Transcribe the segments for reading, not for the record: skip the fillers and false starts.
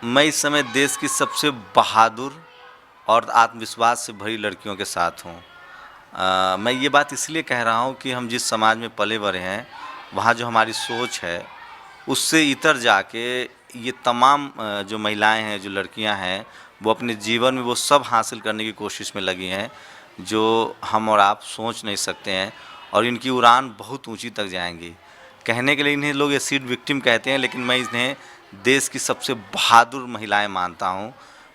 मैं इस समय देश की सबसे बहादुर और आत्मविश्वास से भरी लड़कियों के साथ हूँ। मैं ये बात इसलिए कह रहा हूँ कि हम जिस समाज में पले बड़े हैं, वहाँ जो हमारी सोच है उससे इतर जाके ये तमाम जो महिलाएं हैं, जो लड़कियां हैं, वो अपने जीवन में वो सब हासिल करने की कोशिश में लगी हैं जो हम और आप सोच नहीं सकते हैं, और इनकी उड़ान बहुत ऊंची तक जाएंगी। कहने के लिए इन्हें लोग एसिड विक्टिम कहते हैं, लेकिन मैं इन्हें देश की सबसे बहादुर महिलाएं मानता हूं,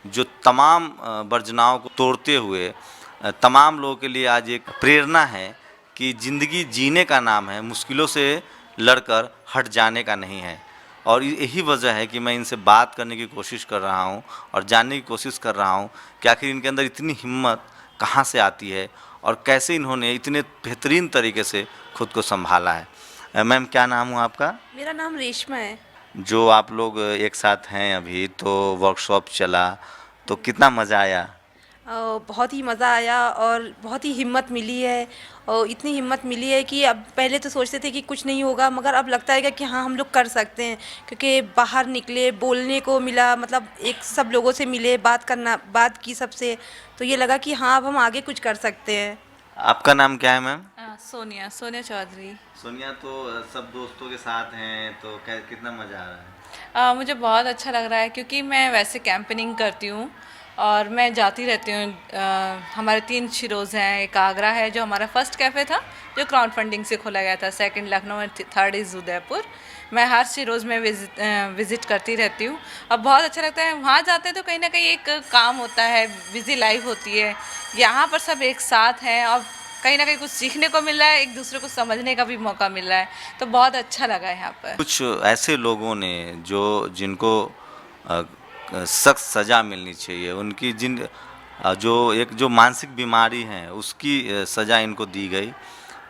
जो तमाम वर्जनाओं को तोड़ते हुए तमाम लोगों के लिए आज एक प्रेरणा है कि ज़िंदगी जीने का नाम है, मुश्किलों से लड़कर हट जाने का नहीं है। और यही वजह है कि मैं इनसे बात करने की कोशिश कर रहा हूं और जानने की कोशिश कर रहा हूं कि आखिर इनके अंदर इतनी हिम्मत कहां से आती है और कैसे इन्होंने इतने बेहतरीन तरीके से खुद को संभाला है। मैम, क्या नाम हुआ आपका? मेरा नाम रेशमा है। जो आप लोग एक साथ हैं अभी, तो वर्कशॉप चला तो कितना मज़ा आया? बहुत ही मज़ा आया और बहुत ही हिम्मत मिली है। और इतनी हिम्मत मिली है कि अब पहले तो सोचते थे कि कुछ नहीं होगा, मगर अब लगता है कि हाँ, हम लोग कर सकते हैं, क्योंकि बाहर निकले, बोलने को मिला, मतलब एक सब लोगों से मिले, बात की सबसे, तो ये लगा कि हाँ, अब हम आगे कुछ कर सकते हैं। आपका नाम क्या है मैम? सोनिया सोनिया चौधरी। सोनिया, तो सब दोस्तों के साथ हैं तो कितना मज़ा आ रहा है? मुझे बहुत अच्छा लग रहा है क्योंकि मैं वैसे कैंपेनिंग करती हूँ और मैं जाती रहती हूँ। हमारे 3 शिरोज़ हैं। एक आगरा है जो हमारा फर्स्ट कैफ़े था, जो क्राउड फंडिंग से खोला गया था, सेकंड लखनऊ और थर्ड इज़ उदयपुर। मैं हर शिरोज़ में विज़िट करती रहती हूँ और बहुत अच्छा लगता है। वहाँ जाते हैं तो कहीं ना कहीं एक काम होता है, बिज़ी लाइफ होती है। यहाँ पर सब एक साथ हैं और कहीं ना कहीं कुछ सीखने को मिल रहा है, एक दूसरे को समझने का भी मौका मिल रहा है, तो बहुत अच्छा लगा है यहाँ पर। कुछ ऐसे लोगों ने जिनको सख्त सज़ा मिलनी चाहिए, उनकी जो मानसिक बीमारी है उसकी सज़ा इनको दी गई,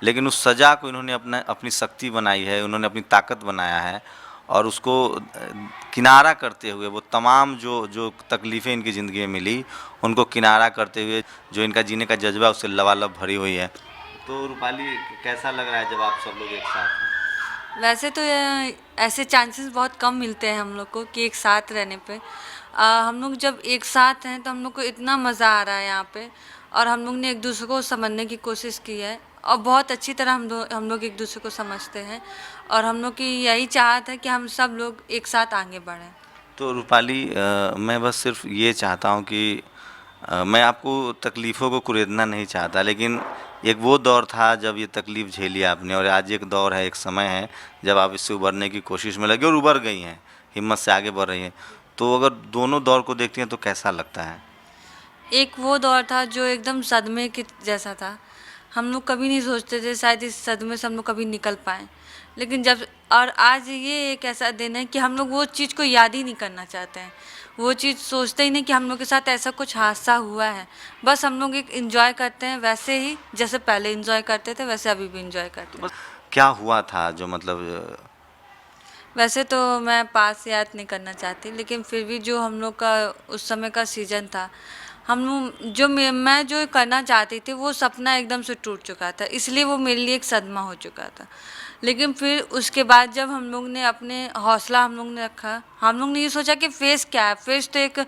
लेकिन उस सज़ा को इन्होंने अपनी शक्ति बनाई है, उन्होंने अपनी ताकत बनाया है, और उसको किनारा करते हुए वो तमाम जो जो तकलीफ़ें इनकी ज़िंदगी में मिली, उनको किनारा करते हुए जो इनका जीने का जज्बा उससे लबालब भरी हुई है। तो रूपाली, कैसा लग रहा है जब आप सब लोग एक साथ हैं? वैसे तो ऐसे चांसेस बहुत कम मिलते हैं हम लोग को कि एक साथ रहने पे। हम लोग जब एक साथ हैं तो हम लोग को इतना मज़ा आ रहा है यहाँ पे, और हम लोग ने एक दूसरे को समझने की कोशिश की है और बहुत अच्छी तरह हम लोग एक दूसरे को समझते हैं, और हम लोग की यही चाहत है कि हम सब लोग एक साथ आगे बढ़ें। तो रूपाली, मैं बस सिर्फ ये चाहता हूँ कि मैं आपको तकलीफ़ों को कुरेदना नहीं चाहता, लेकिन एक वो दौर था जब ये तकलीफ़ झेली आपने, और आज एक दौर है, एक समय है जब आप इससे उबरने की कोशिश में लगे और उबर गई हैं, हिम्मत से आगे बढ़ रही हैं। तो अगर दोनों दौर को देखती हैं तो कैसा लगता है? एक वो दौर था जो एकदम सदमे के जैसा था। हम लोग कभी नहीं सोचते थे शायद इस सदमे से हम लोग कभी निकल पाएँ। लेकिन जब और आज ये एक ऐसा दिन है कि हम लोग वो चीज़ को याद ही नहीं करना चाहते हैं। वो चीज़ सोचते ही नहीं कि हम लोग के साथ ऐसा कुछ हादसा हुआ है। बस हम लोग एक एन्जॉय करते हैं, वैसे ही जैसे पहले एन्जॉय करते थे वैसे अभी भी एन्जॉय करते हैं। बस क्या हुआ था जो मतलब वैसे तो मैं पास याद नहीं करना चाहती, लेकिन फिर भी जो हम लोग का उस समय का सीज़न था, हम लोग मैं जो करना चाहती थी वो सपना एकदम से टूट चुका था, इसलिए वो मेरे लिए एक सदमा हो चुका था। लेकिन फिर उसके बाद जब हम लोग ने अपने हौसला हम लोग ने रखा, हम लोग ने ये सोचा कि फेस क्या है। फेस तो एक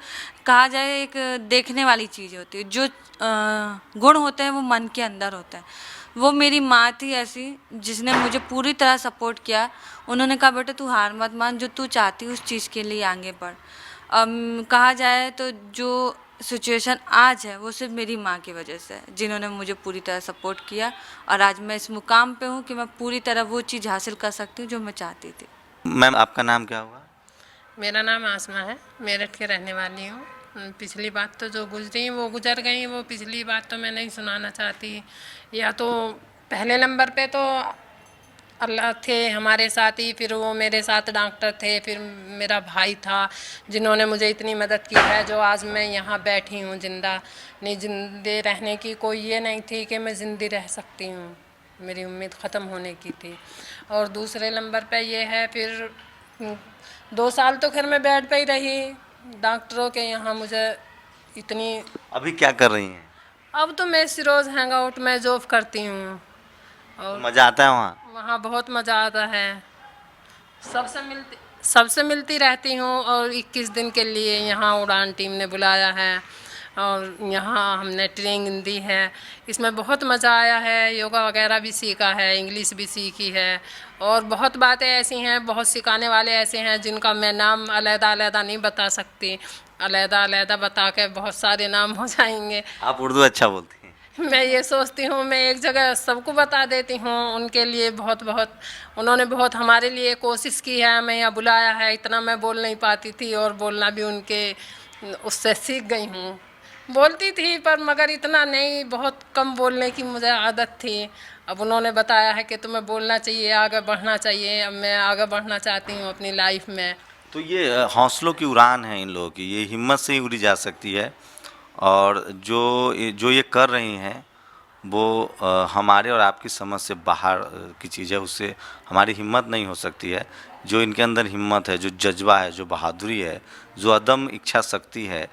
कहा जाए एक देखने वाली चीज़ होती है, जो गुण होते हैं वो मन के अंदर होता है। वो मेरी माँ थी ऐसी जिसने मुझे पूरी तरह सपोर्ट किया। उन्होंने कहा, बेटा तू हार मत मान, जो तू चाहती उस चीज़ के लिए आगे बढ़। कहा जाए तो जो सिचुएशन आज है वो सिर्फ मेरी माँ की वजह से है, जिन्होंने मुझे पूरी तरह सपोर्ट किया, और आज मैं इस मुकाम पे हूँ कि मैं पूरी तरह वो चीज़ हासिल कर सकती हूँ जो मैं चाहती थी। मैम, आपका नाम क्या हुआ? मेरा नाम आसमा है, मेरठ के रहने वाली हूँ। पिछली बात तो जो गुजरी वो गुजर गई, वो पिछली बात तो मैं नहीं सुनाना चाहती। या तो पहले नंबर पे तो अल्लाह थे हमारे साथ ही, फिर वो मेरे साथ डॉक्टर थे, फिर मेरा भाई था जिन्होंने मुझे इतनी मदद की है जो आज मैं यहाँ बैठी हूँ जिंदा। नहीं, जिंदे रहने की कोई ये नहीं थी कि मैं ज़िंदी रह सकती हूँ, मेरी उम्मीद ख़त्म होने की थी। और दूसरे नंबर पे ये है, फिर 2 साल तो खैर मैं बेड पे ही रही डॉक्टरों के यहाँ। मुझे इतनी अभी क्या कर रही हैं? अब तो मैं रोज़ हैंग आउट में जॉब करती हूँ, और मज़ा आता है वहाँ? वहाँ बहुत मज़ा आता है। सबसे मिलती रहती हूँ और 21 दिन के लिए यहाँ उड़ान टीम ने बुलाया है और यहाँ हमने ट्रेनिंग दी है। इसमें बहुत मज़ा आया है, योगा वगैरह भी सीखा है, इंग्लिश भी सीखी है और बहुत बातें ऐसी हैं, बहुत सिखाने वाले ऐसे हैं जिनका मैं नाम अलग-अलग नहीं बता सकती। अलग-अलग बता के बहुत सारे नाम हो जाएंगे। आप उर्दू अच्छा बोलती हैं। मैं ये सोचती हूँ मैं एक जगह सबको बता देती हूँ। उनके लिए बहुत बहुत उन्होंने बहुत हमारे लिए कोशिश की है, हमें यहाँ बुलाया है। इतना मैं बोल नहीं पाती थी और बोलना भी उनके उससे सीख गई हूँ। बोलती थी पर मगर इतना नहीं, बहुत कम बोलने की मुझे आदत थी। अब उन्होंने बताया है कि तुम्हें बोलना चाहिए, आगे बढ़ना चाहिए। अब मैं आगे बढ़ना चाहती हूँ अपनी लाइफ में। तो ये हौसलों की उड़ान है इन लोगों की, ये हिम्मत से ही उड़ी जा सकती है। और जो ये कर रही हैं वो हमारे और आपकी समझ से बाहर की चीज़ है, उससे हमारी हिम्मत नहीं हो सकती है। जो इनके अंदर हिम्मत है, जो जज्बा है, जो बहादुरी है, जो अदम इच्छा शक्ति है,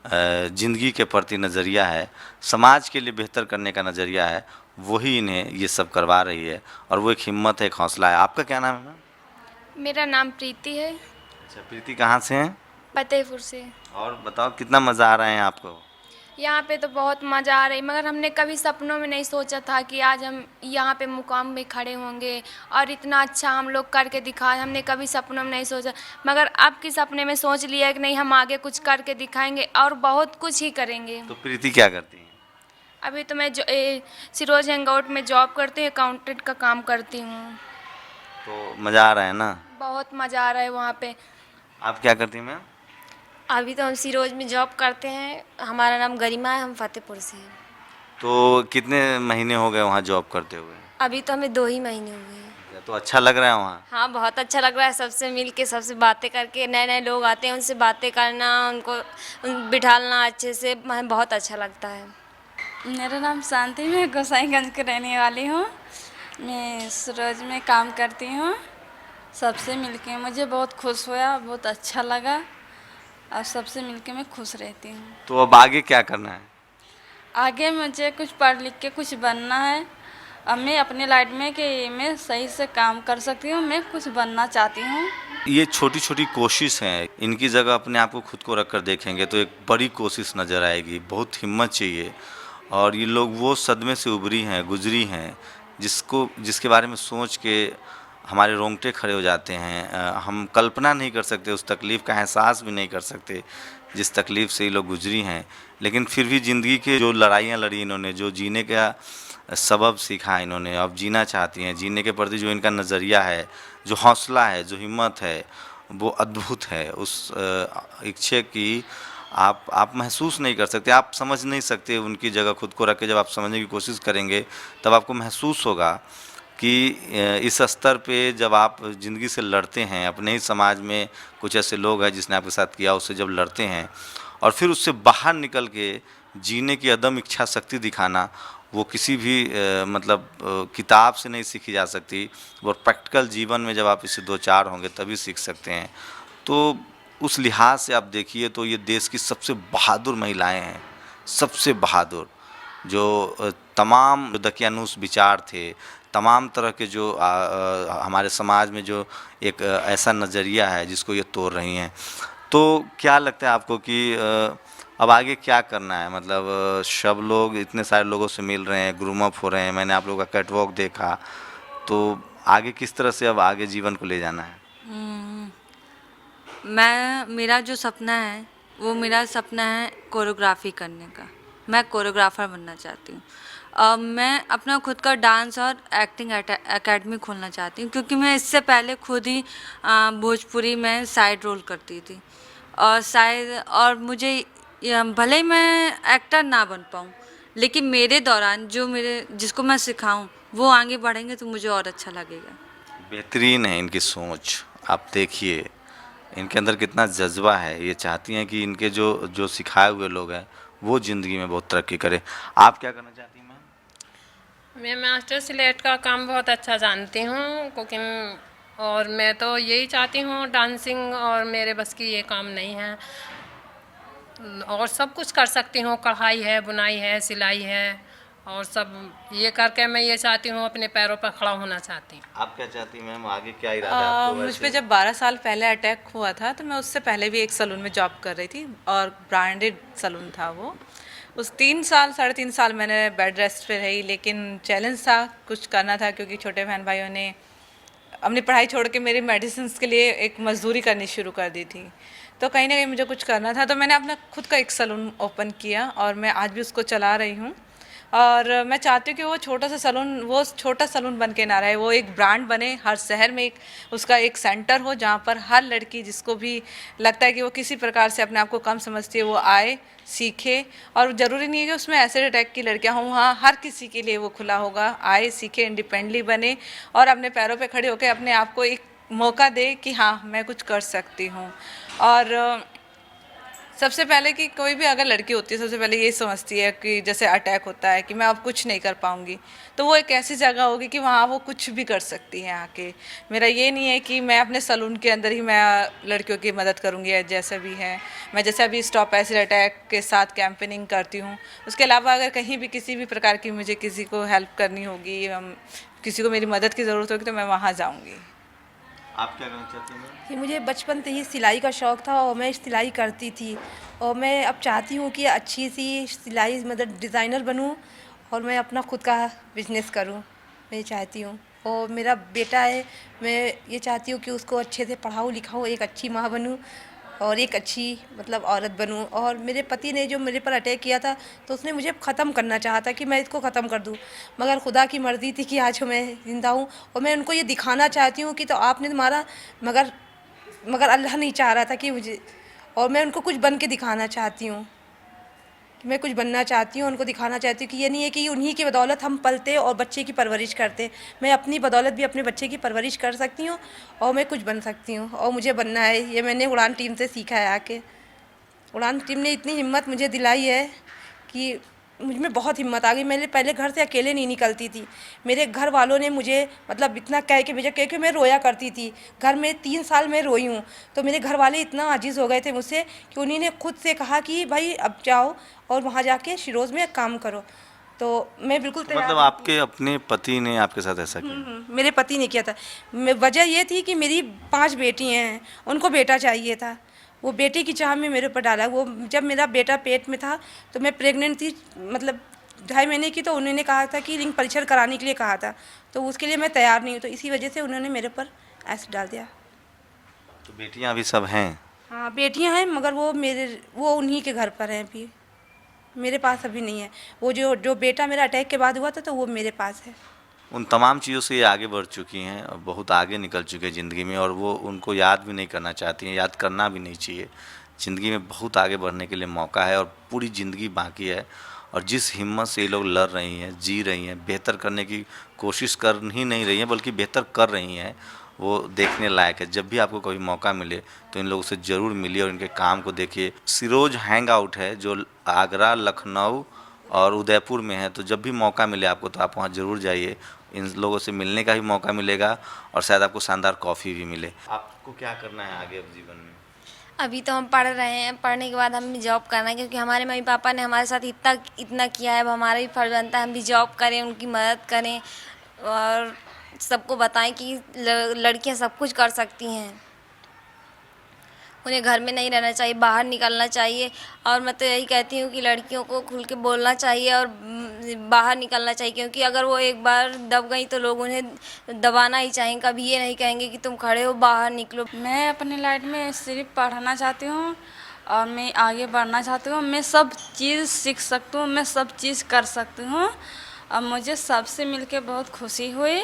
ज़िंदगी के प्रति नज़रिया है, समाज के लिए बेहतर करने का नज़रिया है, वही इन्हें ये सब करवा रही है। और वो एक हिम्मत है, एक हौसला है। आपका क्या नाम है मैम? मेरा नाम प्रीति है। अच्छा, प्रीति कहाँ से हैं? फतेहपुर से। और बताओ कितना मज़ा आ रहा है आपको? यहाँ पे तो बहुत मज़ा आ रही, मगर हमने कभी सपनों में नहीं सोचा था कि आज हम यहाँ पे मुकाम में खड़े होंगे और इतना अच्छा हम लोग करके दिखाए। हमने कभी सपनों में नहीं सोचा, मगर अब के सपने में सोच लिया कि नहीं, हम आगे कुछ करके दिखाएंगे और बहुत कुछ ही करेंगे। तो प्रीति क्या करती हैं? अभी तो मैं सिरोज हैंगआउट में जॉब करती हूँ, अकाउंटेंट का काम करती हूँ। तो मज़ा आ रहा है ना? बहुत मज़ा आ रहा है वहाँ पे। आप क्या करती हैं मैम? अभी तो हम सिरोज में जॉब करते हैं। हमारा नाम गरिमा है, हम फतेहपुर से हैं। तो कितने महीने हो गए वहाँ जॉब करते हुए? अभी तो हमें 2 ही महीने हो गए हैं। तो अच्छा लग रहा है वहाँ? हाँ, बहुत अच्छा लग रहा है। सबसे मिल के, सबसे बातें करके, नए नए लोग आते हैं, उनसे बातें करना, उनको बिठालना अच्छे से, हमें बहुत अच्छा लगता है। मेरा नाम शांति, मैं गोसाईगंज की रहने वाली हूँ। मैं सिरोज में काम करती हूँ। सबसे मिलके मुझे बहुत खुश हुआ, बहुत अच्छा लगा और सबसे मिलके मैं खुश रहती हूँ। तो अब आगे क्या करना है? आगे मुझे कुछ पढ़ लिख के कुछ बनना है। अब मैं अपनी लाइफ में कि मैं सही से काम कर सकती हूँ, मैं कुछ बनना चाहती हूँ। ये छोटी छोटी कोशिश हैं, इनकी जगह अपने आप को खुद को रख कर देखेंगे तो एक बड़ी कोशिश नज़र आएगी। बहुत हिम्मत चाहिए। और ये लोग वो सदमे से उभरी हैं, गुजरी हैं, जिसके बारे में सोच के हमारे रोंगटे खड़े हो जाते हैं। हम कल्पना नहीं कर सकते, उस तकलीफ़ का एहसास भी नहीं कर सकते जिस तकलीफ़ से ये लोग गुजरी हैं। लेकिन फिर भी ज़िंदगी के जो लड़ाइयाँ लड़ी इन्होंने, जो जीने का सबब सीखा इन्होंने, अब जीना चाहती हैं। जीने के प्रति जो इनका नज़रिया है, जो हौसला है, जो हिम्मत है, वो अद्भुत है। उस इच्छा की आप महसूस नहीं कर सकते, आप समझ नहीं सकते। उनकी जगह खुद को रख के जब आप समझने की कोशिश करेंगे तब आपको महसूस होगा कि इस स्तर पे जब आप ज़िंदगी से लड़ते हैं, अपने ही समाज में कुछ ऐसे लोग हैं जिसने आपके साथ किया, उससे जब लड़ते हैं और फिर उससे बाहर निकल के जीने की अदम इच्छा शक्ति दिखाना, वो किसी भी किताब से नहीं सीखी जा सकती। वो प्रैक्टिकल जीवन में जब आप इससे दो चार होंगे तभी सीख सकते हैं। तो उस लिहाज से आप देखिए तो ये देश की सबसे बहादुर महिलाएं हैं, सबसे बहादुर, जो तमाम दकियानूस विचार थे, तमाम तरह के जो हमारे समाज में जो एक ऐसा नज़रिया है जिसको ये तोड़ रही हैं। तो क्या लगता है आपको कि अब आगे क्या करना है? मतलब सब लोग इतने सारे लोगों से मिल रहे हैं, ग्रूम अप हो रहे हैं, मैंने आप लोगों का कैटवॉक देखा, तो आगे किस तरह से अब आगे जीवन को ले जाना है? मेरा जो सपना है वो मेरा सपना है कोरियोग्राफी करने का। मैं कोरियोग्राफर बनना चाहती हूँ। मैं अपना खुद का डांस और एक्टिंग एकेडमी खोलना चाहती हूँ, क्योंकि मैं इससे पहले खुद ही भोजपुरी में साइड रोल करती थी और मुझे भले ही मैं एक्टर ना बन पाऊँ, लेकिन मेरे दौरान जिसको मैं सिखाऊं वो आगे बढ़ेंगे तो मुझे और अच्छा लगेगा। बेहतरीन है इनकी सोच, आप देखिए इनके अंदर कितना जज्बा है। ये चाहती हैं कि इनके जो सिखाए हुए लोग हैं वो ज़िंदगी में बहुत तरक्की करें। आप क्या करना चाहती हैं मैम? मैं मास्टर स्लेट का काम बहुत अच्छा जानती हूँ, कुकिंग, और मैं तो यही चाहती हूँ डांसिंग, और मेरे बस की ये काम नहीं है। और सब कुछ कर सकती हूँ, कढ़ाई है, बुनाई है, सिलाई है, और सब ये करके मैं ये चाहती हूँ अपने पैरों पर खड़ा होना चाहती हूँ। आप क्या चाहती हैं मैम, आगे क्या इरादा है आपको? मुझ वैसे पे जब 12 साल पहले अटैक हुआ था तो मैं उससे पहले भी एक सलून में जॉब कर रही थी और ब्रांडेड सलून था वो। उस 3 साल 3.5 साल मैंने बेड रेस्ट पे रही, लेकिन चैलेंज था, कुछ करना था क्योंकि छोटे बहन भाइयों ने अपनी पढ़ाई छोड़ के मेरी मेडिसिन के लिए एक मजदूरी करनी शुरू कर दी थी। तो कहीं ना कहीं मुझे कुछ करना था, तो मैंने अपना खुद का एक सलून ओपन किया और मैं आज भी उसको चला रही हूँ। और मैं चाहती हूँ कि वो छोटा सलून बन के ना रहे, वो एक ब्रांड बने, हर शहर में उसका एक सेंटर हो जहाँ पर हर लड़की जिसको भी लगता है कि वो किसी प्रकार से अपने आप को कम समझती है वो आए, सीखे। और ज़रूरी नहीं है कि उसमें एसिड अटैक की लड़कियाँ हों, वहाँ हर किसी के लिए वो खुला होगा, आए, सीखे, इंडिपेंडेंटली बने और अपने पैरों पे खड़े होकर अपने आप को एक मौका दे कि हाँ मैं कुछ कर सकती हूँ। और सबसे पहले कि कोई भी अगर लड़की होती है सबसे पहले ये समझती है कि जैसे अटैक होता है कि मैं अब कुछ नहीं कर पाऊँगी, तो वो एक ऐसी जगह होगी कि वहाँ वो कुछ भी कर सकती है आके। मेरा ये नहीं है कि मैं अपने सलून के अंदर ही मैं लड़कियों की मदद करूँगी या जैसे भी है। मैं जैसे अभी स्टॉप एसिड अटैक के साथ कैंपेनिंग करती हूँ, उसके अलावा अगर कहीं भी किसी भी प्रकार की मुझे किसी को हेल्प करनी होगी, किसी को मेरी मदद की ज़रूरत होगी तो मैं वहाँ जाऊँगी। आप क्या कहना चाहती हैं? कि मुझे बचपन से ही सिलाई का शौक़ था और मैं सिलाई करती थी और मैं अब चाहती हूँ कि अच्छी सी सिलाई मतलब डिज़ाइनर बनूँ और मैं अपना खुद का बिजनेस करूँ, मैं चाहती हूँ। और मेरा बेटा है, मैं ये चाहती हूँ कि उसको अच्छे से पढ़ाऊँ लिखाऊँ, एक अच्छी माँ बनूँ और एक अच्छी मतलब औरत बनूँ। और मेरे पति ने जो मेरे पर अटैक किया था तो उसने मुझे ख़त्म करना चाहा था कि मैं इसको ख़त्म कर दूँ, मगर खुदा की मर्ज़ी थी कि आज मैं ज़िंदा हूँ और मैं उनको ये दिखाना चाहती हूँ कि तो आपने तो मारा मगर अल्लाह नहीं चाह रहा था कि मुझे, और मैं उनको कुछ बन के दिखाना चाहती हूँ कि मैं कुछ बनना चाहती हूँ, उनको दिखाना चाहती हूँ कि ये नहीं है कि उन्हीं की बदौलत हम पलते और बच्चे की परवरिश करते, मैं अपनी बदौलत भी अपने बच्चे की परवरिश कर सकती हूँ और मैं कुछ बन सकती हूँ और मुझे बनना है। ये मैंने उड़ान टीम से सीखा है आके। उड़ान टीम ने इतनी हिम्मत मुझे दिलाई है कि मुझ में बहुत हिम्मत आ गई। मैंने पहले घर से अकेले नहीं निकलती थी, मेरे घर वालों ने मुझे मतलब इतना कह के भेजा, कह के मैं रोया करती थी घर में, 3 साल मैं रोई हूँ। तो मेरे घर वाले इतना आजिज़ हो गए थे मुझसे कि उन्हीं ने खुद से कहा कि भाई अब जाओ और वहाँ जाके शिरोज़ में काम करो। तो मैं बिल्कुल तैयार मतलब थी। आपके अपने पति ने आपके साथ ऐसा किया? मेरे पति ने किया था। वजह ये थी कि मेरी 5 बेटियाँ हैं, उनको बेटा चाहिए था, वो बेटी की चाह में मेरे ऊपर डाला। वो जब मेरा बेटा पेट में था तो मैं प्रेग्नेंट थी, मतलब 2.5 महीने की, तो उन्होंने कहा था कि लिंग परीक्षण कराने के लिए कहा था, तो उसके लिए मैं तैयार नहीं हूँ, तो इसी वजह से उन्होंने मेरे ऊपर एसिड डाल दिया। तो बेटियां अभी सब हैं? हाँ बेटियाँ हैं, मगर वो उन्हीं के घर पर हैं, अभी मेरे पास अभी नहीं है। वो जो बेटा मेरा अटैक के बाद हुआ था तो वो मेरे पास है। उन तमाम चीज़ों से ये आगे बढ़ चुकी हैं और बहुत आगे निकल चुकी है ज़िंदगी में, और वो उनको याद भी नहीं करना चाहती हैं, याद करना भी नहीं चाहिए। ज़िंदगी में बहुत आगे बढ़ने के लिए मौका है और पूरी ज़िंदगी बाकी है, और जिस हिम्मत से ये लोग लड़ रही हैं, जी रही हैं, बेहतर करने की कोशिश कर ही नहीं रही हैं बल्कि बेहतर कर रही हैं, वो देखने लायक है। जब भी आपको कभी मौका मिले तो इन लोगों से ज़रूर मिलिए और इनके काम को देखिए। सिरोज हैंग आउट है जो आगरा, लखनऊ और उदयपुर में है, तो जब भी मौका मिले आपको तो आप वहाँ ज़रूर जाइए। इन लोगों से मिलने का भी मौका मिलेगा और शायद आपको शानदार कॉफ़ी भी मिले। आपको क्या करना है आगे अब जीवन में? अभी तो हम पढ़ रहे हैं, पढ़ने के बाद हमें जॉब करना है, क्योंकि हमारे मम्मी पापा ने हमारे साथ इतना किया है, अब हमारा भी फर्ज बनता है हम भी जॉब करें, उनकी मदद करें और सबको बताएं कि लड़कियां सब कुछ कर सकती हैं। उन्हें घर में नहीं रहना चाहिए, बाहर निकलना चाहिए। और मैं तो यही कहती हूँ कि लड़कियों को खुल के बोलना चाहिए और बाहर निकलना चाहिए, क्योंकि अगर वो एक बार दब गई तो लोग उन्हें दबाना ही चाहेंगे, कभी ये नहीं कहेंगे कि तुम खड़े हो, बाहर निकलो। मैं अपनी लाइफ में सिर्फ पढ़ना चाहती हूँ और मैं आगे बढ़ना चाहती हूँ। मैं सब चीज़ सीख सकती हूँ, मैं सब चीज़ कर सकती हूँ और मुझे सबसे मिलके बहुत खुशी हुई।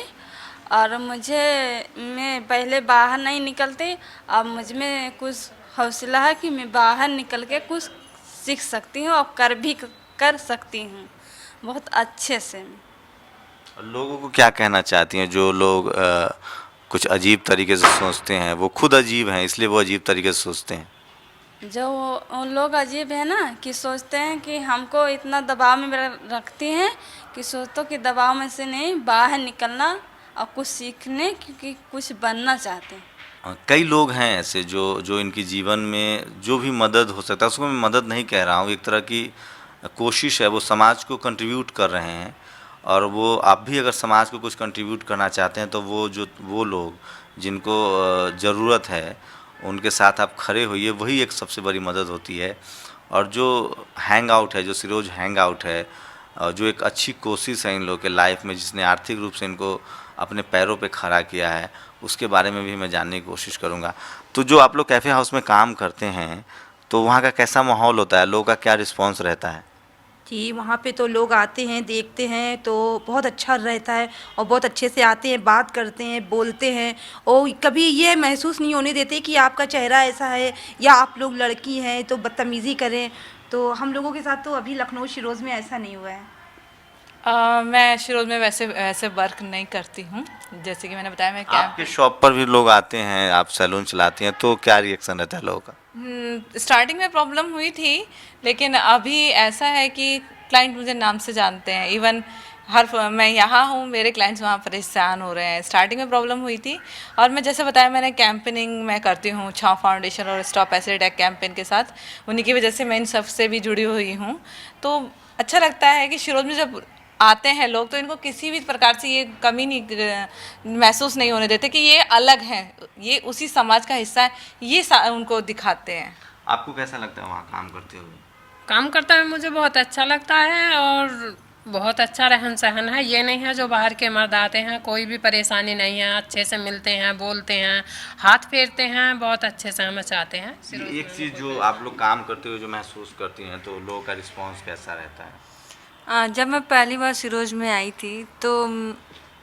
और मैं पहले बाहर नहीं निकलती, अब मुझ में कुछ हौसला है कि मैं बाहर निकल के कुछ सीख सकती हूँ और कर सकती हूँ बहुत अच्छे से। लोगों को क्या कहना चाहती हैं जो लोग कुछ अजीब तरीके से सोचते हैं? वो खुद अजीब हैं इसलिए वो अजीब तरीके से सोचते हैं। जो उन लोग अजीब है ना कि सोचते हैं कि हमको इतना दबाव में रखती हैं कि सोचो कि दबाव में से नहीं बाहर निकलना और कुछ सीखने, क्योंकि कुछ बनना चाहते हैं। कई लोग हैं ऐसे जो इनकी जीवन में जो भी मदद हो सकता है, उसको मैं मदद नहीं कह रहा हूँ, एक तरह की कोशिश है वो समाज को कंट्रीब्यूट कर रहे हैं। और वो आप भी अगर समाज को कुछ कंट्रीब्यूट करना चाहते हैं तो वो लोग जिनको ज़रूरत है उनके साथ आप खड़े होइए, वही एक सबसे बड़ी मदद होती है। और जो हैंग आउट है, जो सिरोज हैंग आउट है, जो एक अच्छी कोशिश है इन लोगों के लाइफ में, जिसने आर्थिक रूप से इनको अपने पैरों पे खड़ा किया है, उसके बारे में भी मैं जानने की कोशिश करूँगा। तो जो आप लोग कैफ़े हाउस में काम करते हैं तो वहाँ का कैसा माहौल होता है, लोगों का क्या रिस्पॉन्स रहता है? जी, वहाँ पे तो लोग आते हैं, देखते हैं तो बहुत अच्छा रहता है और बहुत अच्छे से आते हैं, बात करते हैं, बोलते हैं और कभी ये महसूस नहीं होने देते कि आपका चेहरा ऐसा है या आप लोग लड़की हैं तो बदतमीज़ी करें। तो हम लोगों के साथ तो अभी लखनऊ शिरोज़ में ऐसा नहीं हुआ है। मैं शिरोज में वैसे वर्क नहीं करती हूँ, जैसे कि मैंने बताया मैं आपके शॉप पर भी लोग आते हैं, आप सैलून चलाती हैं, तो क्या रिएक्शन रहता है लोगों का? स्टार्टिंग में प्रॉब्लम हुई थी, लेकिन अभी ऐसा है कि क्लाइंट मुझे नाम से जानते हैं। इवन मैं यहाँ हूँ, मेरे क्लाइंट्स वहाँ परेशान हो रहे हैं। स्टार्टिंग में प्रॉब्लम हुई थी और मैं जैसे बताया मैंने कैंपेनिंग मैं करती हूँ छाँव फाउंडेशन और स्टॉप एसिड अटैक कैंपेन के साथ, उन्हीं की वजह से मैं इन सब से भी जुड़ी हुई हूँ। तो अच्छा लगता है कि शिरोज में जब आते हैं लोग तो इनको किसी भी प्रकार से ये कमी नहीं महसूस नहीं होने देते कि ये अलग हैं, ये उसी समाज का हिस्सा है, ये उनको दिखाते हैं। आपको कैसा लगता है वहाँ काम करते हुए? काम करता है मुझे बहुत अच्छा लगता है और बहुत अच्छा रहन सहन है। ये नहीं है जो बाहर के मर्द आते हैं कोई भी परेशानी नहीं है, अच्छे से मिलते हैं, बोलते हैं, हाथ फेरते हैं, बहुत अच्छे से हमें चाहते हैं। एक चीज़ जो आप लोग काम करते हुए जो महसूस करती हैं तो लोगों का रिस्पांस कैसा रहता है? जब मैं पहली बार सिरोज में आई थी तो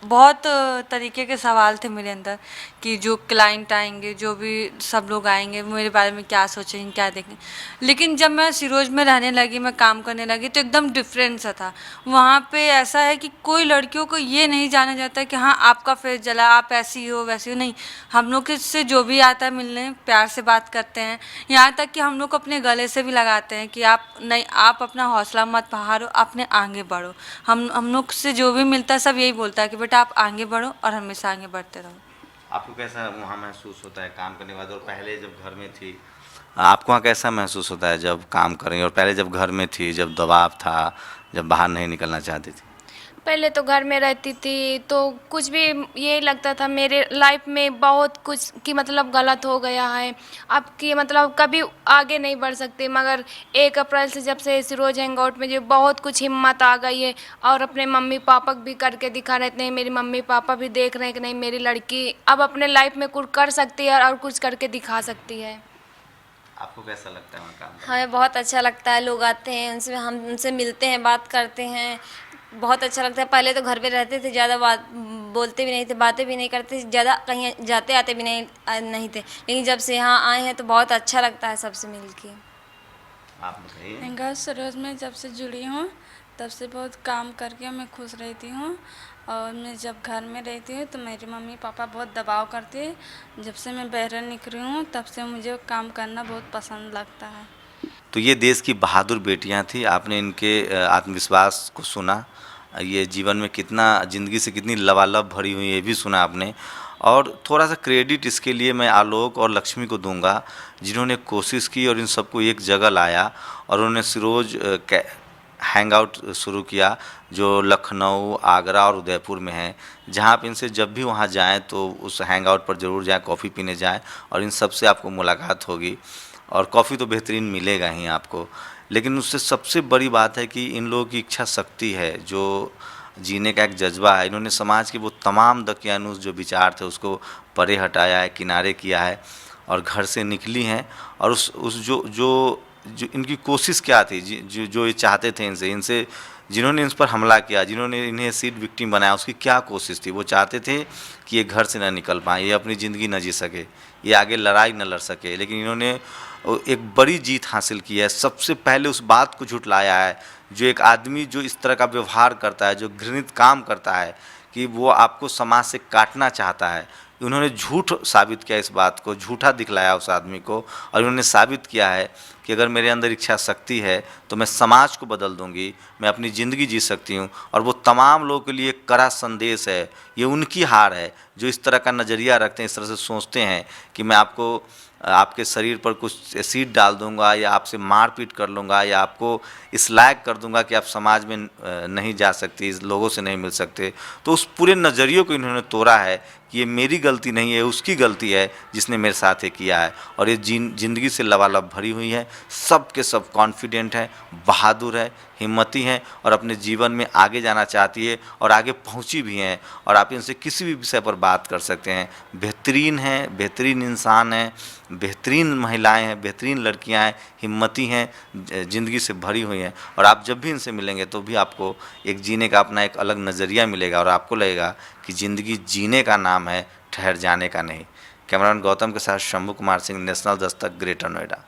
बहुत तरीके के सवाल थे मेरे अंदर कि जो क्लाइंट आएंगे, जो भी सब लोग आएंगे, मेरे बारे में क्या सोचेंगे, क्या देखें। लेकिन जब मैं सिरोज में रहने लगी, मैं काम करने लगी तो एकदम डिफरेंट सा था। वहाँ पे ऐसा है कि कोई लड़कियों को ये नहीं जाना जाता कि हाँ आपका फेस जला, आप ऐसी हो वैसी हो, नहीं। हम लोग से जो भी आता है मिलने, प्यार से बात करते हैं। यहाँ तक कि हम लोग अपने गले से भी लगाते हैं कि आप नहीं, आप अपना हौसला मत हारो, अपने आगे बढ़ो। हम लोग से जो भी मिलता है सब यही बोलता है कि बेटा आप आगे बढ़ो और हमेशा आगे बढ़ते रहो। आपको कैसा वहाँ महसूस होता है काम करने के बाद? और पहले जब घर में थी आपको वहाँ कैसा महसूस होता है जब काम करें, और पहले जब घर में थी, जब दबाव था, जब बाहर नहीं निकलना चाहती थी? पहले तो घर में रहती थी तो कुछ भी ये लगता था मेरे लाइफ में बहुत कुछ कि मतलब गलत हो गया है, अब कि मतलब कभी आगे नहीं बढ़ सकते। मगर 1 अप्रैल से जब से सिरोज हैंग आउट में जो बहुत कुछ हिम्मत आ गई है और अपने मम्मी पापा भी करके दिखा रहे थे, मेरे मम्मी पापा भी देख रहे हैं कि नहीं मेरी लड़की अब अपने लाइफ में कुछ कर सकती है और कुछ करके दिखा सकती है। आपको कैसा लगता है वहाँ काम? हमें बहुत अच्छा लगता है, लोग आते हैं, हम उनसे मिलते हैं, बात करते हैं, बहुत अच्छा लगता है। पहले तो घर पे रहते थे, ज़्यादा बात बोलते भी नहीं थे, बातें भी नहीं करते, ज़्यादा कहीं जाते आते भी नहीं थे। लेकिन जब से यहाँ आए हैं तो बहुत अच्छा लगता है सबसे मिल के। आप बताइए। मैं सरोज में जब से जुड़ी हूँ तब से बहुत काम करके मैं खुश रहती हूँ। और मैं जब घर में रहती हूँ तो मेरे मम्मी पापा बहुत दबाव करते हैं। जब से मैं बाहर निकली हूँ तब से मुझे काम करना बहुत पसंद लगता है। तो ये देश की बहादुर बेटियां थी, आपने इनके आत्मविश्वास को सुना, ये जीवन में कितना, ज़िंदगी से कितनी लबालब भरी हुई ये भी सुना आपने। और थोड़ा सा क्रेडिट इसके लिए मैं आलोक और लक्ष्मी को दूंगा जिन्होंने कोशिश की और इन सबको एक जगह लाया और उन्होंने सिरोज हैंग आउट शुरू किया जो लखनऊ, आगरा और उदयपुर में है, जहाँ आप इनसे जब भी वहाँ जाएं तो उस हैंग आउट पर ज़रूर जाएं, कॉफ़ी पीने जाएं और इन सब से आपको मुलाकात होगी। और कॉफ़ी तो बेहतरीन मिलेगा ही आपको, लेकिन उससे सबसे बड़ी बात है कि इन लोगों की इच्छा शक्ति है, जो जीने का एक जज्बा है। इन्होंने समाज के वो तमाम दकियानूस जो विचार थे उसको परे हटाया है, किनारे किया है और घर से निकली हैं। और उस जो इनकी कोशिश क्या थी, जो ये चाहते थे इनसे जिन्होंने इन पर हमला किया, जिन्होंने इन्हें सीट विक्टिम बनाया, उसकी क्या कोशिश थी? वो चाहते थे कि ये घर से ना निकल पाएँ, ये अपनी ज़िंदगी न जी सके, ये आगे लड़ाई न लड़ सके। लेकिन इन्होंने एक बड़ी जीत हासिल की है। सबसे पहले उस बात को झुटलाया है, जो एक आदमी जो इस तरह का व्यवहार करता है, जो घृणित काम करता है कि वो आपको समाज से काटना चाहता है, उन्होंने झूठ साबित किया, इस बात को झूठा दिखलाया उस आदमी को। और उन्होंने साबित किया है कि अगर मेरे अंदर इच्छा शक्ति है तो मैं समाज को बदल दूंगी, मैं अपनी ज़िंदगी जी सकती हूँ। और वो तमाम लोगों के लिए एक कड़ा संदेश है, ये उनकी हार है जो इस तरह का नज़रिया रखते हैं, इस तरह से सोचते हैं कि मैं आपको आपके शरीर पर कुछ एसिड डाल दूंगा या आपसे मारपीट कर लूँगा या आपको इस लायक कर दूंगा कि आप समाज में नहीं जा सकती, इस लोगों से नहीं मिल सकते। तो उस पूरे नज़रिए को इन्होंने तोड़ा है कि ये मेरी गलती नहीं है, उसकी गलती है जिसने मेरे साथ ये किया है। और ये ज़िंदगी से लबालब भरी हुई है, सब के सब कॉन्फिडेंट है, बहादुर है, हिम्मती हैं और अपने जीवन में आगे जाना चाहती है और आगे पहुंची भी हैं। और आप इनसे किसी भी विषय पर बात कर सकते हैं। बेहतरीन हैं, बेहतरीन इंसान हैं, बेहतरीन महिलाएं हैं, बेहतरीन लड़कियां हैं, हिम्मती हैं, ज़िंदगी से भरी हुई हैं। और आप जब भी इनसे मिलेंगे तो भी आपको एक जीने का अपना एक अलग नज़रिया मिलेगा और आपको लगेगा कि ज़िंदगी जीने का नाम है, ठहर जाने का नहीं। कैमरामैन गौतम के साथ शंभू कुमार सिंह, नेशनल दस्तक, ग्रेटर नोएडा।